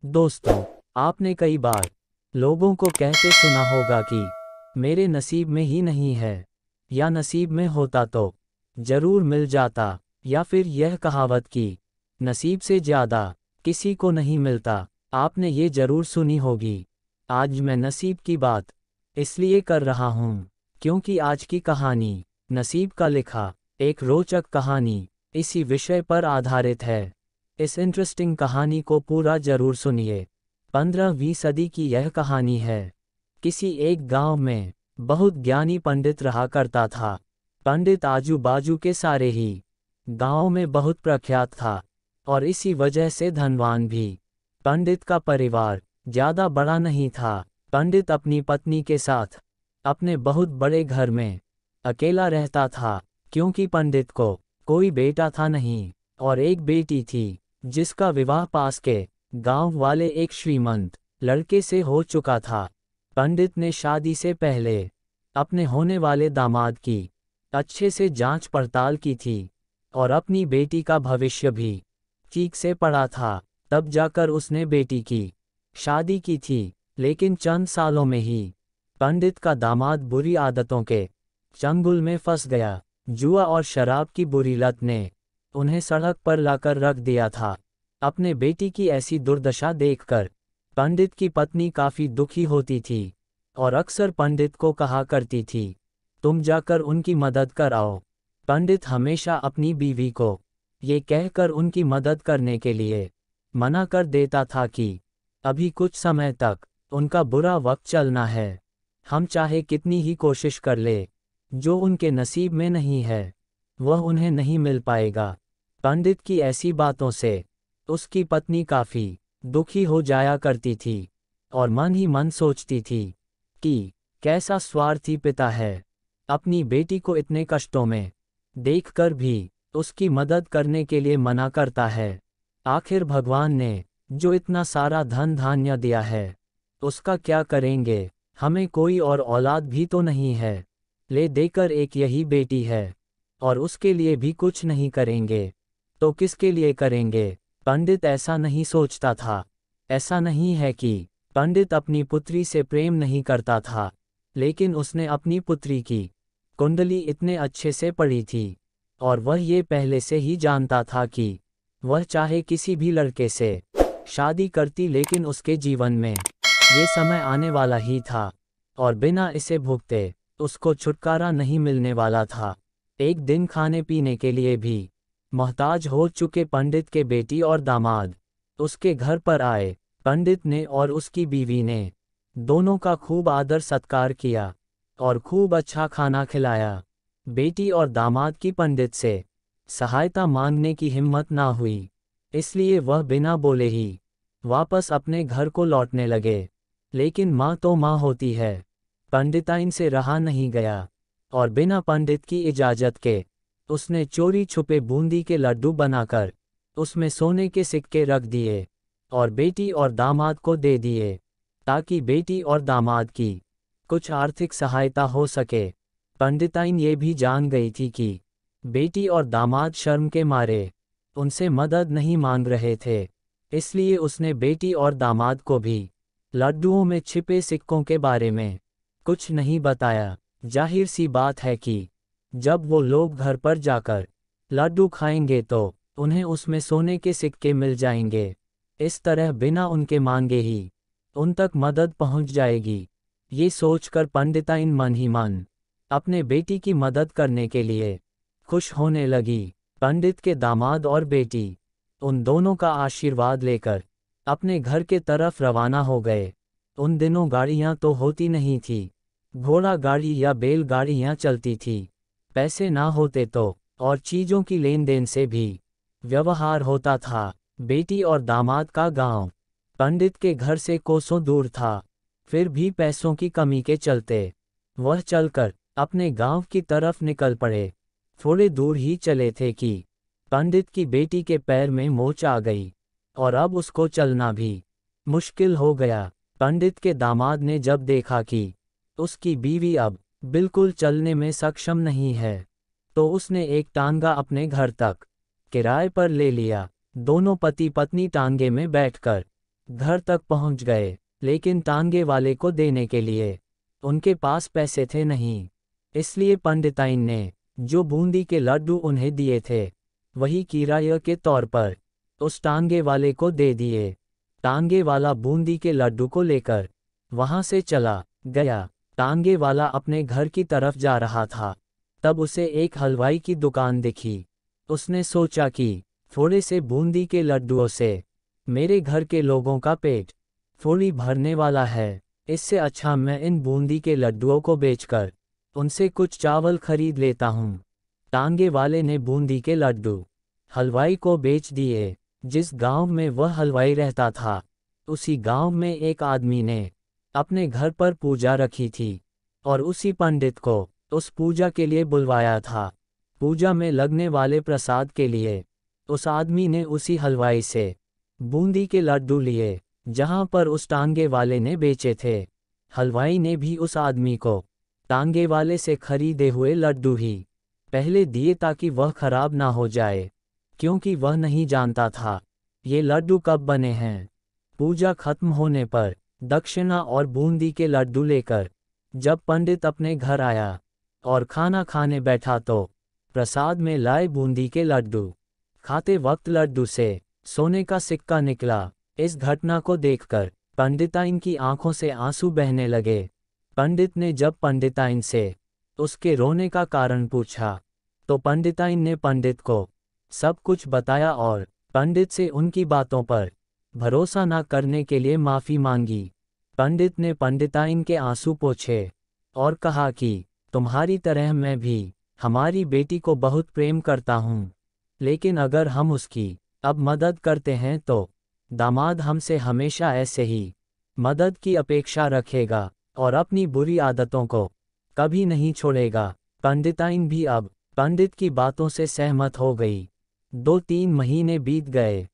दोस्तों, आपने कई बार लोगों को कहते सुना होगा कि मेरे नसीब में ही नहीं है, या नसीब में होता तो जरूर मिल जाता, या फिर यह कहावत कि नसीब से ज़्यादा किसी को नहीं मिलता। आपने ये जरूर सुनी होगी। आज मैं नसीब की बात इसलिए कर रहा हूँ क्योंकि आज की कहानी नसीब का लिखा एक रोचक कहानी इसी विषय पर आधारित है। इस इंटरेस्टिंग कहानी को पूरा जरूर सुनिए। 15वीं सदी की यह कहानी है। किसी एक गांव में बहुत ज्ञानी पंडित रहा करता था। पंडित आजू बाजू के सारे ही गांव में बहुत प्रख्यात था और इसी वजह से धनवान भी। पंडित का परिवार ज़्यादा बड़ा नहीं था। पंडित अपनी पत्नी के साथ अपने बहुत बड़े घर में अकेला रहता था क्योंकि पंडित को कोई बेटा था नहीं और एक बेटी थी जिसका विवाह पास के गांव वाले एक श्रीमंत लड़के से हो चुका था। पंडित ने शादी से पहले अपने होने वाले दामाद की अच्छे से जांच पड़ताल की थी और अपनी बेटी का भविष्य भी ठीक से पढ़ा था। तब जाकर उसने बेटी की शादी की थी। लेकिन चंद सालों में ही पंडित का दामाद बुरी आदतों के चंगुल में फंस गया। जुआ और शराब की बुरी लत ने उन्हें सड़क पर लाकर रख दिया था। अपने बेटी की ऐसी दुर्दशा देखकर पंडित की पत्नी काफी दुखी होती थी और अक्सर पंडित को कहा करती थी, तुम जाकर उनकी मदद कर आओ। पंडित हमेशा अपनी बीवी को ये कहकर उनकी मदद करने के लिए मना कर देता था कि अभी कुछ समय तक उनका बुरा वक्त चलना है। हम चाहे कितनी ही कोशिश कर ले, जो उनके नसीब में नहीं है वह उन्हें नहीं मिल पाएगा। पंडित की ऐसी बातों से उसकी पत्नी काफी दुखी हो जाया करती थी और मन ही मन सोचती थी कि कैसा स्वार्थी पिता है, अपनी बेटी को इतने कष्टों में देखकर भी उसकी मदद करने के लिए मना करता है। आखिर भगवान ने जो इतना सारा धन धान्य दिया है उसका क्या करेंगे, हमें कोई और औलाद भी तो नहीं है, ले देकर एक यही बेटी है और उसके लिए भी कुछ नहीं करेंगे तो किसके लिए करेंगे। पंडित ऐसा नहीं सोचता था। ऐसा नहीं है कि पंडित अपनी पुत्री से प्रेम नहीं करता था, लेकिन उसने अपनी पुत्री की कुंडली इतने अच्छे से पढ़ी थी और वह ये पहले से ही जानता था कि वह चाहे किसी भी लड़के से शादी करती, लेकिन उसके जीवन में ये समय आने वाला ही था और बिना इसे भुगते उसको छुटकारा नहीं मिलने वाला था। एक दिन खाने पीने के लिए भी मोहताज हो चुके पंडित के बेटी और दामाद उसके घर पर आए। पंडित ने और उसकी बीवी ने दोनों का खूब आदर सत्कार किया और खूब अच्छा खाना खिलाया। बेटी और दामाद की पंडित से सहायता मांगने की हिम्मत ना हुई, इसलिए वह बिना बोले ही वापस अपने घर को लौटने लगे। लेकिन माँ तो माँ होती है। पंडिताइन से रहा नहीं गया और बिना पंडित की इजाज़त के उसने चोरी छुपे बूंदी के लड्डू बनाकर उसमें सोने के सिक्के रख दिए और बेटी और दामाद को दे दिए ताकि बेटी और दामाद की कुछ आर्थिक सहायता हो सके। पंडिताइन ये भी जान गई थी कि बेटी और दामाद शर्म के मारे उनसे मदद नहीं मांग रहे थे, इसलिए उसने बेटी और दामाद को भी लड्डुओं में छिपे सिक्कों के बारे में कुछ नहीं बताया। जाहिर सी बात है कि जब वो लोग घर पर जाकर लड्डू खाएंगे तो उन्हें उसमें सोने के सिक्के मिल जाएंगे। इस तरह बिना उनके मांगे ही उन तक मदद पहुंच जाएगी। ये सोचकर पंडिताइन मन ही मन अपने बेटी की मदद करने के लिए खुश होने लगी। पंडित के दामाद और बेटी उन दोनों का आशीर्वाद लेकर अपने घर के तरफ रवाना हो गए। उन दिनों गाड़ियां तो होती नहीं थी, घोड़ा गाड़ी या बैलगाड़ियां चलती थी। पैसे ना होते तो और चीज़ों की लेन देन से भी व्यवहार होता था। बेटी और दामाद का गांव पंडित के घर से कोसों दूर था, फिर भी पैसों की कमी के चलते वह चलकर अपने गांव की तरफ निकल पड़े। थोड़े दूर ही चले थे कि पंडित की बेटी के पैर में मोच आ गई और अब उसको चलना भी मुश्किल हो गया। पंडित के दामाद ने जब देखा कि उसकी बीवी अब बिल्कुल चलने में सक्षम नहीं है तो उसने एक टांगा अपने घर तक किराए पर ले लिया। दोनों पति पत्नी टांगे में बैठकर घर तक पहुंच गए, लेकिन तांगे वाले को देने के लिए उनके पास पैसे थे नहीं। इसलिए पंडिताइन ने जो बूंदी के लड्डू उन्हें दिए थे, वही किराए के तौर पर उस तांगे वाले को दे दिए। तांगे वाला बूंदी के लड्डू को लेकर वहां से चला गया। तांगे वाला अपने घर की तरफ जा रहा था, तब उसे एक हलवाई की दुकान दिखी। उसने सोचा कि थोड़े से बूंदी के लड्डुओं से मेरे घर के लोगों का पेट थोड़ी भरने वाला है। इससे अच्छा मैं इन बूंदी के लड्डुओं को बेचकर उनसे कुछ चावल खरीद लेता हूँ। तांगे वाले ने बूंदी के लड्डू हलवाई को बेच दिए। जिस गांव में वह हलवाई रहता था, उसी गांव में एक आदमी ने अपने घर पर पूजा रखी थी और उसी पंडित को उस पूजा के लिए बुलवाया था। पूजा में लगने वाले प्रसाद के लिए उस आदमी ने उसी हलवाई से बूंदी के लड्डू लिए जहां पर उस तांगे वाले ने बेचे थे। हलवाई ने भी उस आदमी को तांगे वाले से खरीदे हुए लड्डू ही पहले दिए ताकि वह खराब ना हो जाए, क्योंकि वह नहीं जानता था ये लड्डू कब बने हैं। पूजा खत्म होने पर दक्षिणा और बूंदी के लड्डू लेकर जब पंडित अपने घर आया और खाना खाने बैठा तो प्रसाद में लाए बूंदी के लड्डू खाते वक्त लड्डू से सोने का सिक्का निकला। इस घटना को देखकर पंडिताइन की आंखों से आंसू बहने लगे। पंडित ने जब पंडिताइन से उसके रोने का कारण पूछा, तो पंडिताइन ने पंडित को सब कुछ बताया और पंडित से उनकी बातों पर भरोसा न करने के लिए माफ़ी मांगी। पंडित ने पंडिताइन के आंसू पोंछे और कहा कि तुम्हारी तरह मैं भी हमारी बेटी को बहुत प्रेम करता हूँ, लेकिन अगर हम उसकी अब मदद करते हैं तो दामाद हमसे हमेशा ऐसे ही मदद की अपेक्षा रखेगा और अपनी बुरी आदतों को कभी नहीं छोड़ेगा। पंडिताइन भी अब पंडित की बातों से सहमत हो गई। 2-3 महीने बीत गए।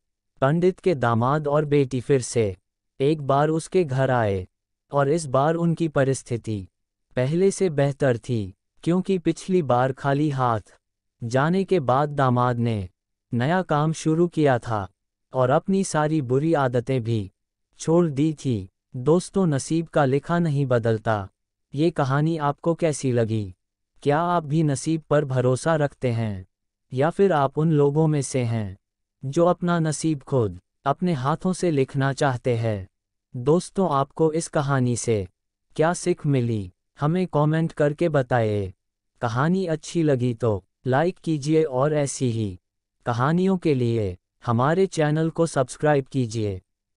पंडित के दामाद और बेटी फिर से एक बार उसके घर आए और इस बार उनकी परिस्थिति पहले से बेहतर थी, क्योंकि पिछली बार खाली हाथ जाने के बाद दामाद ने नया काम शुरू किया था और अपनी सारी बुरी आदतें भी छोड़ दी थी। दोस्तों, नसीब का लिखा नहीं बदलता। ये कहानी आपको कैसी लगी? क्या आप भी नसीब पर भरोसा रखते हैं, या फिर आप उन लोगों में से हैं जो अपना नसीब खुद अपने हाथों से लिखना चाहते हैं? दोस्तों, आपको इस कहानी से क्या सीख मिली, हमें कमेंट करके बताइए। कहानी अच्छी लगी तो लाइक कीजिए और ऐसी ही कहानियों के लिए हमारे चैनल को सब्सक्राइब कीजिए।